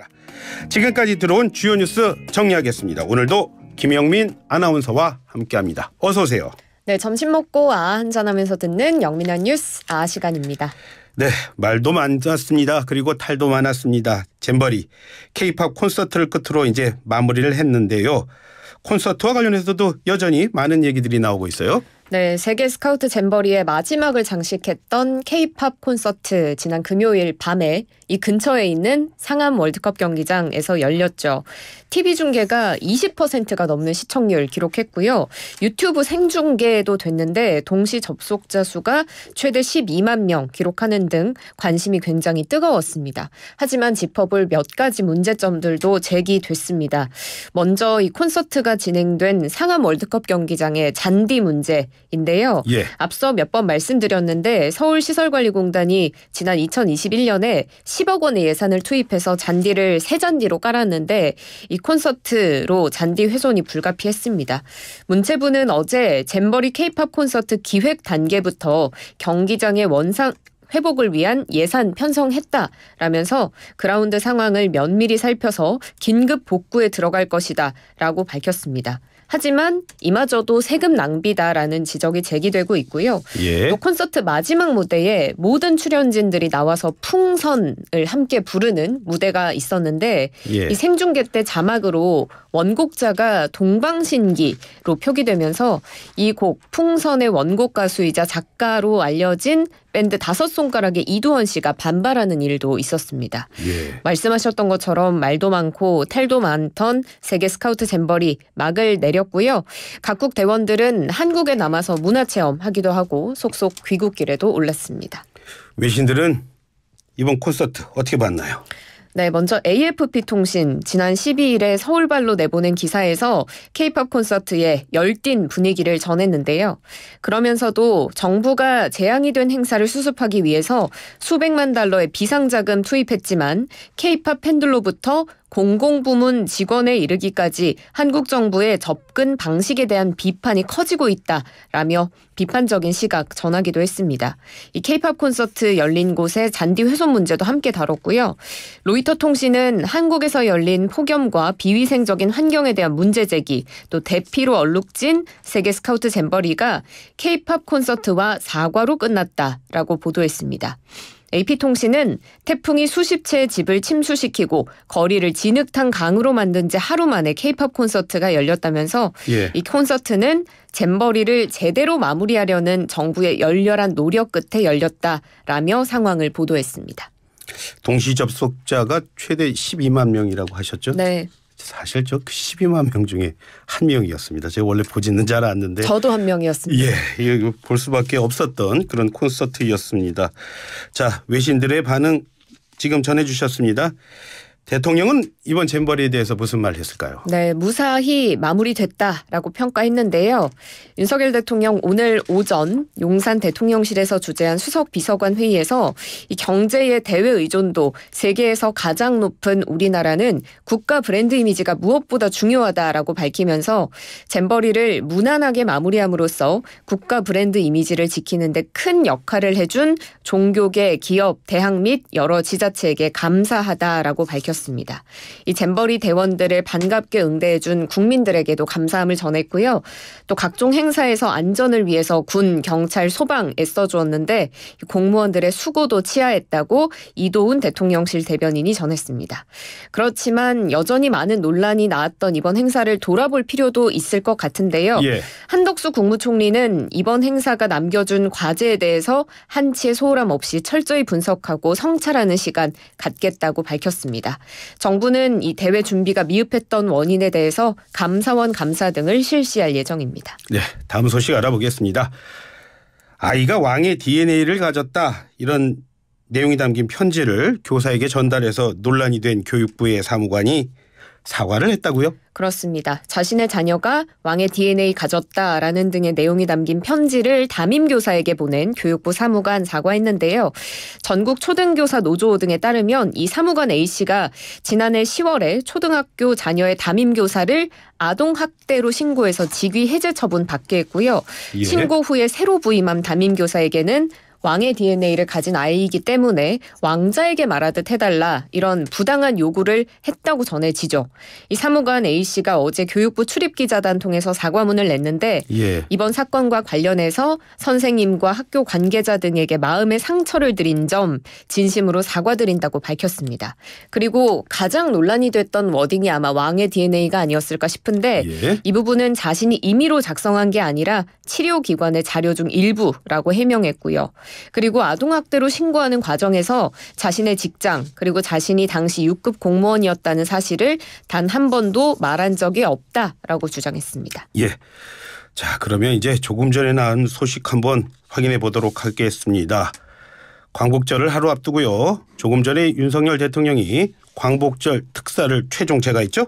하겠습니다. 지금까지 들어온 주요 뉴스 정리하겠습니다. 오늘도 김영민 아나운서와 함께합니다. 어서 오세요. 네, 점심 먹고 한잔하면서 듣는 영민한 뉴스 시간입니다. 네, 말도 많았습니다. 그리고 탈도 많았습니다. 잼버리 K-팝 콘서트를 끝으로 이제 마무리를 했는데요. 콘서트와 관련해서도 여전히 많은 얘기들이 나오고 있어요. 네, 세계 스카우트 잼버리의 마지막을 장식했던 K-팝 콘서트 지난 금요일 밤에 이 근처에 있는 상암 월드컵 경기장에서 열렸죠. TV 중계가 20%가 넘는 시청률 기록했고요. 유튜브 생중계도 됐는데 동시 접속자 수가 최대 12만 명 기록하는 등 관심이 굉장히 뜨거웠습니다. 하지만 짚어볼 몇 가지 문제점들도 제기됐습니다. 먼저 이 콘서트가 진행된 상암 월드컵 경기장의 잔디 문제인데요. 예. 앞서 몇 번 말씀드렸는데 서울시설관리공단이 지난 2021년에 10억 원의 예산을 투입해서 잔디를 새 잔디로 깔았는데 이 콘서트로 잔디 훼손이 불가피했습니다. 문체부는 어제 잼버리 K-팝 콘서트 기획 단계부터 경기장의 원상 회복을 위한 예산 편성했다라면서 그라운드 상황을 면밀히 살펴서 긴급 복구에 들어갈 것이다 라고 밝혔습니다. 하지만 이마저도 세금 낭비다라는 지적이 제기되고 있고요. 예. 또 콘서트 마지막 무대에 모든 출연진들이 나와서 풍선을 함께 부르는 무대가 있었는데 예. 이 생중계 때 자막으로 원곡자가 동방신기로 표기되면서 이 곡 풍선의 원곡 가수이자 작가로 알려진 밴드 다섯 손가락의 이두원 씨가 반발하는 일도 있었습니다. 예. 말씀하셨던 것처럼 말도 많고 탈도 많던 세계 스카우트 잼버리 막을 내렸고요. 각국 대원들은 한국에 남아서 문화체험하기도 하고 속속 귀국길에도 올랐습니다. 외신들은 이번 콘서트 어떻게 봤나요? 네, 먼저 AFP-통신 지난 12일에 서울발로 내보낸 기사에서 K-팝 콘서트의 열띤 분위기를 전했는데요. 그러면서도 정부가 재앙이 된 행사를 수습하기 위해서 수백만 달러의 비상자금 투입했지만 K-팝 팬들로부터 공공부문 직원에 이르기까지 한국 정부의 접근 방식에 대한 비판이 커지고 있다라며 비판적인 시각 전하기도 했습니다. 이 K-팝 콘서트 열린 곳의 잔디 훼손 문제도 함께 다뤘고요. 로이터 통신은 한국에서 열린 폭염과 비위생적인 환경에 대한 문제 제기, 또 대피로 얼룩진 세계 스카우트 잼버리가 K-팝 콘서트와 사과로 끝났다라고 보도했습니다. AP통신은 태풍이 수십 채의 집을 침수시키고 거리를 진흙탕 강으로 만든 지 하루 만에 K-팝 콘서트가 열렸다면서 예. 이 콘서트는 잼버리를 제대로 마무리하려는 정부의 열렬한 노력 끝에 열렸다라며 상황을 보도했습니다. 동시 접속자가 최대 12만 명이라고 하셨죠? 네. 사실 저 12만 명 중에 한 명이었습니다. 제가 원래 보지는 잘 않는데. 저도 한 명이었습니다. 예, 볼 수밖에 없었던 그런 콘서트였습니다. 자, 외신들의 반응 지금 전해주셨습니다. 대통령은 이번 잼버리에 대해서 무슨 말 했을까요? 네, 무사히 마무리됐다라고 평가했는데요. 윤석열 대통령 오늘 오전 용산 대통령실에서 주재한 수석 비서관 회의에서 이 경제의 대외 의존도 세계에서 가장 높은 우리나라는 국가 브랜드 이미지가 무엇보다 중요하다라고 밝히면서 잼버리를 무난하게 마무리함으로써 국가 브랜드 이미지를 지키는 데 큰 역할을 해준 종교계, 기업, 대학 및 여러 지자체에게 감사하다라고 밝혔습니다. 이 잼버리 대원들을 반갑게 응대해준 국민들에게도 감사함을 전했고요. 또 각종 행사에서 안전을 위해서 군, 경찰, 소방 애써주었는데 공무원들의 수고도 치하했다고 이도훈 대통령실 대변인이 전했습니다. 그렇지만 여전히 많은 논란이 나왔던 이번 행사를 돌아볼 필요도 있을 것 같은데요. 예. 한덕수 국무총리는 이번 행사가 남겨준 과제에 대해서 한치의 소홀함 없이 철저히 분석하고 성찰하는 시간 갖겠다고 밝혔습니다. 정부는 이 대회 준비가 미흡했던 원인에 대해서 감사원 감사 등을 실시할 예정입니다. 네, 다음 소식 알아보겠습니다. 아이가 왕의 DNA를 가졌다 이런 내용이 담긴 편지를 교사에게 전달해서 논란이 된 교육부의 사무관이 사과를 했다고요? 그렇습니다. 자신의 자녀가 왕의 DNA 가졌다라는 등의 내용이 담긴 편지를 담임교사에게 보낸 교육부 사무관 사과했는데요. 전국 초등교사 노조 등에 따르면 이 사무관 A씨가 지난해 10월에 초등학교 자녀의 담임교사를 아동학대로 신고해서 직위 해제 처분 받게 했고요. 예. 신고 후에 새로 부임한 담임교사에게는 왕의 DNA를 가진 아이이기 때문에 왕자에게 말하듯 해달라 이런 부당한 요구를 했다고 전해지죠. 이 사무관 A씨가 어제 교육부 출입기자단 통해서 사과문을 냈는데 예. 이번 사건과 관련해서 선생님과 학교 관계자 등에게 마음의 상처를 드린 점 진심으로 사과드린다고 밝혔습니다. 그리고 가장 논란이 됐던 워딩이 아마 왕의 DNA가 아니었을까 싶은데 예. 이 부분은 자신이 임의로 작성한 게 아니라 치료기관의 자료 중 일부라고 해명했고요. 그리고 아동학대로 신고하는 과정에서 자신의 직장 그리고 자신이 당시 6급 공무원이었다는 사실을 단 한 번도 말한 적이 없다라고 주장했습니다. 예. 자, 그러면 이제 조금 전에 나온 소식 한번 확인해 보도록 하겠습니다. 광복절을 하루 앞두고요. 조금 전에 윤석열 대통령이 광복절 특사를 최종 제거했죠?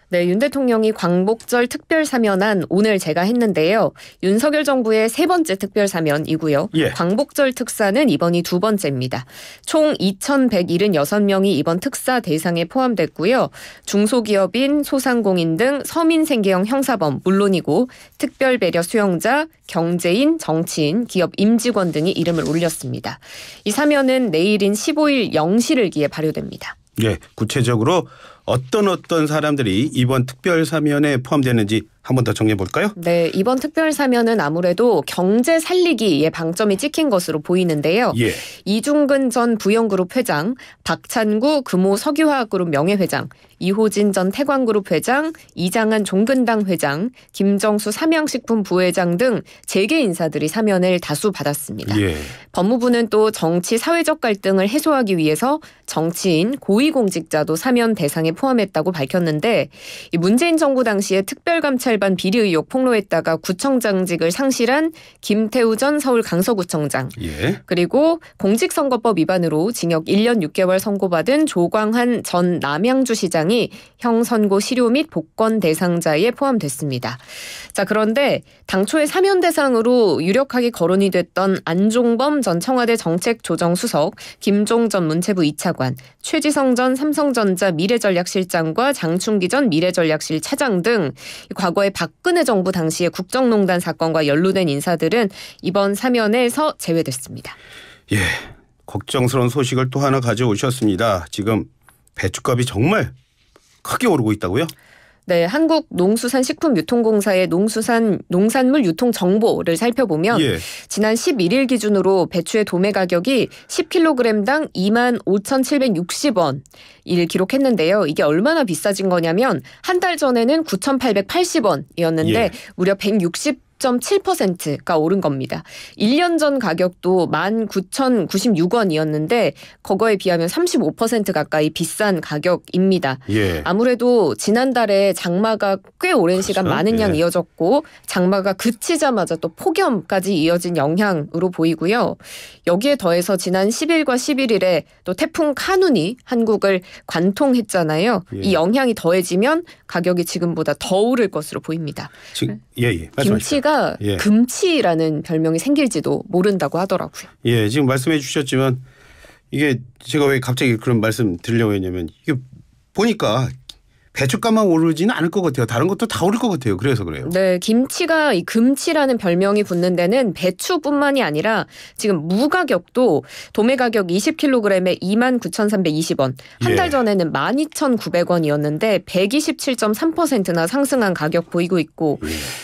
네, 윤 대통령이 광복절 특별 사면안 오늘 제가 했는데요. 윤석열 정부의 세 번째 특별 사면이고요. 예. 광복절 특사는 이번이 두 번째입니다. 총 2,176명이 이번 특사 대상에 포함됐고요. 중소기업인, 소상공인 등 서민생계형 형사범 물론이고 특별 배려 수용자, 경제인, 정치인, 기업 임직원 등이 이름을 올렸습니다. 이 사면은 내일인 15일 0시를 기해 발효됩니다. 예, 구체적으로 어떤 사람들이 이번 특별 사면에 포함되는지 한 번 더 정리해 볼까요? 네, 이번 특별 사면은 아무래도 경제 살리기에 방점이 찍힌 것으로 보이는데요. 예. 이중근 전 부영그룹 회장, 박찬구 금호 석유화학그룹 명예회장, 이호진 전 태광그룹 회장, 이장한 종근당 회장, 김정수 삼양식품 부회장 등 재계 인사들이 사면을 다수 받았습니다. 예. 법무부는 또 정치 사회적 갈등을 해소하기 위해서 정치인, 고위공직자도 사면 대상에 포함했다고 밝혔는데 이 문재인 정부 당시에 특별감찰반 비리 의혹 폭로했다가 구청장직을 상실한 김태우 전 서울 강서구청장 예. 그리고 공직선거법 위반으로 징역 1년 6개월 선고받은 조광한 전 남양주시장이 형선고 실효 및 복권 대상자에 포함됐습니다. 자, 그런데 당초에 사면 대상으로 유력하게 거론이 됐던 안종범 전 청와대 정책조정수석, 김종 전 문체부 2차관, 최지성 전 삼성전자 미래전략실장과 장충기 전 미래전략실 차장 등 과거의 박근혜 정부 당시의 국정농단 사건과 연루된 인사들은 이번 사면에서 제외됐습니다. 예. 걱정스러운 소식을 또 하나 가져오셨습니다. 지금 배춧값이 정말 크게 오르고 있다고요? 네, 한국농수산식품유통공사의 농산물 유통 정보를 살펴보면 예. 지난 11일 기준으로 배추의 도매 가격이 10kg당 25,760원을 기록했는데요. 이게 얼마나 비싸진 거냐면 한 달 전에는 9,880원이었는데 예. 무려 160.7%가 오른 겁니다. 1년 전 가격도 19,096원이었는데 그거에 비하면 35% 가까이 비싼 가격입니다. 예. 아무래도 지난달에 장마가 꽤 오랜 그렇죠. 시간 많은 양 예. 이어졌고 장마가 그치자마자 또 폭염까지 이어진 영향으로 보이고요. 여기에 더해서 지난 10일과 11일에 또 태풍 카눈이 한국을 관통했잖아요. 예. 이 영향이 더해지면 가격이 지금보다 더 오를 것으로 보입니다. 지금 말씀하십시오. 김치가 예. 금치라는 별명이 생길지도 모른다고 하더라고요. 예, 지금 말씀해 주셨지만 이게 제가 왜 갑자기 그런 말씀 드리려고 했냐면 이게 보니까 배춧값만 오르지는 않을 것 같아요. 다른 것도 다 오를 것 같아요. 그래서 그래요. 네, 김치가 이 금치라는 별명이 붙는 데는 배추뿐만이 아니라 지금 무 가격도 도매 가격 20kg에 29,320원. 한 달 예. 전에는 12,900원이었는데 127.3%나 상승한 가격 보이고 있고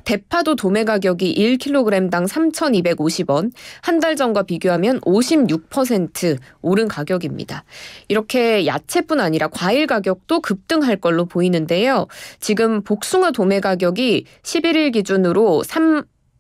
대파도 도매 가격이 1kg당 3,250원. 한 달 전과 비교하면 56% 오른 가격입니다. 이렇게 야채뿐 아니라 과일 가격도 급등할 걸로 보이는데요. 지금 복숭아 도매 가격이 11일 기준으로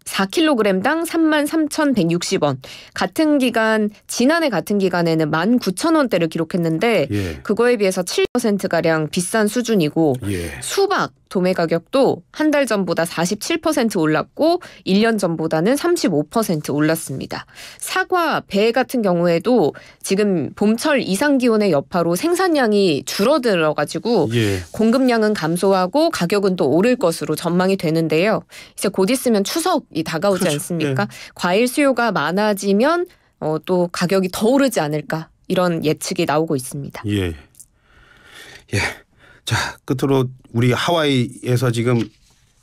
4kg당 33,160원. 같은 기간 지난해 같은 기간에는 19,000원대를 기록했는데 예. 그거에 비해서 7%가량 비싼 수준이고 예. 수박 도매 가격도 한 달 전보다 47% 올랐고 1년 전보다는 35% 올랐습니다. 사과, 배 같은 경우에도 지금 봄철 이상 기온의 여파로 생산량이 줄어들어가지고 예. 공급량은 감소하고 가격은 또 오를 것으로 전망이 되는데요. 이제 곧 있으면 추석이 다가오지 그렇죠. 않습니까? 예. 과일 수요가 많아지면 또 가격이 더 오르지 않을까 이런 예측이 나오고 있습니다. 예. 예. 자, 끝으로 우리 하와이에서 지금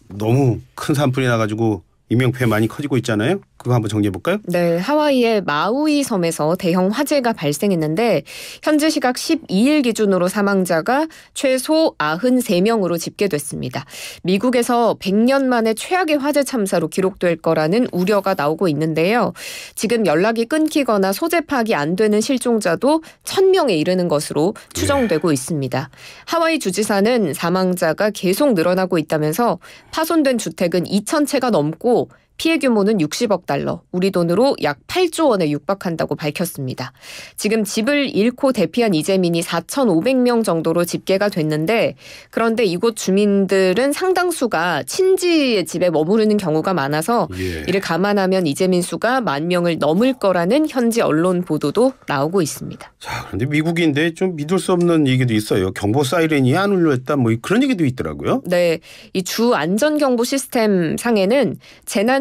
너무 큰 산불이 나가지고 인명피해 많이 커지고 있잖아요. 그거 한번 정리해 볼까요? 네, 하와이의 마우이 섬에서 대형 화재가 발생했는데 현지 시각 12일 기준으로 사망자가 최소 93명으로 집계됐습니다. 미국에서 100년 만에 최악의 화재 참사로 기록될 거라는 우려가 나오고 있는데요. 지금 연락이 끊기거나 소재 파악이 안 되는 실종자도 1000명에 이르는 것으로 추정되고 있습니다. 하와이 주지사는 사망자가 계속 늘어나고 있다면서 파손된 주택은 2000채가 넘고 피해 규모는 60억 달러, 우리 돈으로 약 8조 원에 육박한다고 밝혔습니다. 지금 집을 잃고 대피한 이재민이 4,500명 정도로 집계가 됐는데 그런데 이곳 주민들은 상당수가 친지의 집에 머무르는 경우가 많아서 이를 감안하면 이재민 수가 10,000명을 넘을 거라는 현지 언론 보도도 나오고 있습니다. 자, 그런데 미국인데 좀 믿을 수 없는 얘기도 있어요. 경보 사이렌이 안 울렸다 뭐 그런 얘기도 있더라고요. 네, 이 주 안전경보 시스템 상에는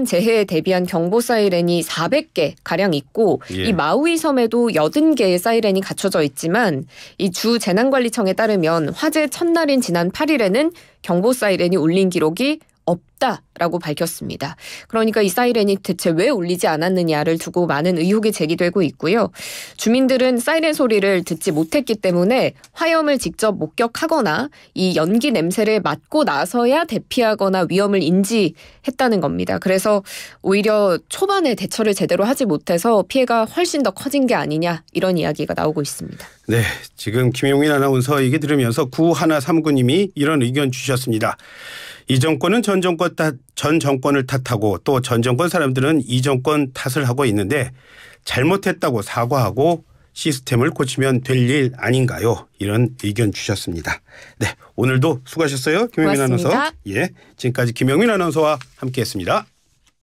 재해에 대비한 경보 사이렌이 400개 가량 있고 이 마우이 섬에도 80개의 사이렌이 갖춰져 있지만 이 주 재난관리청에 따르면 화재 첫날인 지난 8일에는 경보 사이렌이 울린 기록이 없다라고 밝혔습니다. 그러니까 이 사이렌이 대체 왜 울리지 않았느냐를 두고 많은 의혹이 제기되고 있고요. 주민들은 사이렌 소리를 듣지 못했기 때문에 화염을 직접 목격하거나 이 연기 냄새를 맡고 나서야 대피하거나 위험을 인지했다는 겁니다. 그래서 오히려 초반에 대처를 제대로 하지 못해서 피해가 훨씬 더 커진 게 아니냐 이런 이야기가 나오고 있습니다. 네, 지금 김용민 아나운서 얘기 들으면서 9139님이 이런 의견 주셨습니다. 이 정권은 전 정권을 탓하고 또 전 정권 사람들은 이 정권 탓을 하고 있는데 잘못했다고 사과하고 시스템을 고치면 될 일 아닌가요? 이런 의견 주셨습니다. 네, 오늘도 수고하셨어요. 김용민 아나운서. 고맙습니다. 예, 지금까지 김용민 아나운서와 함께했습니다.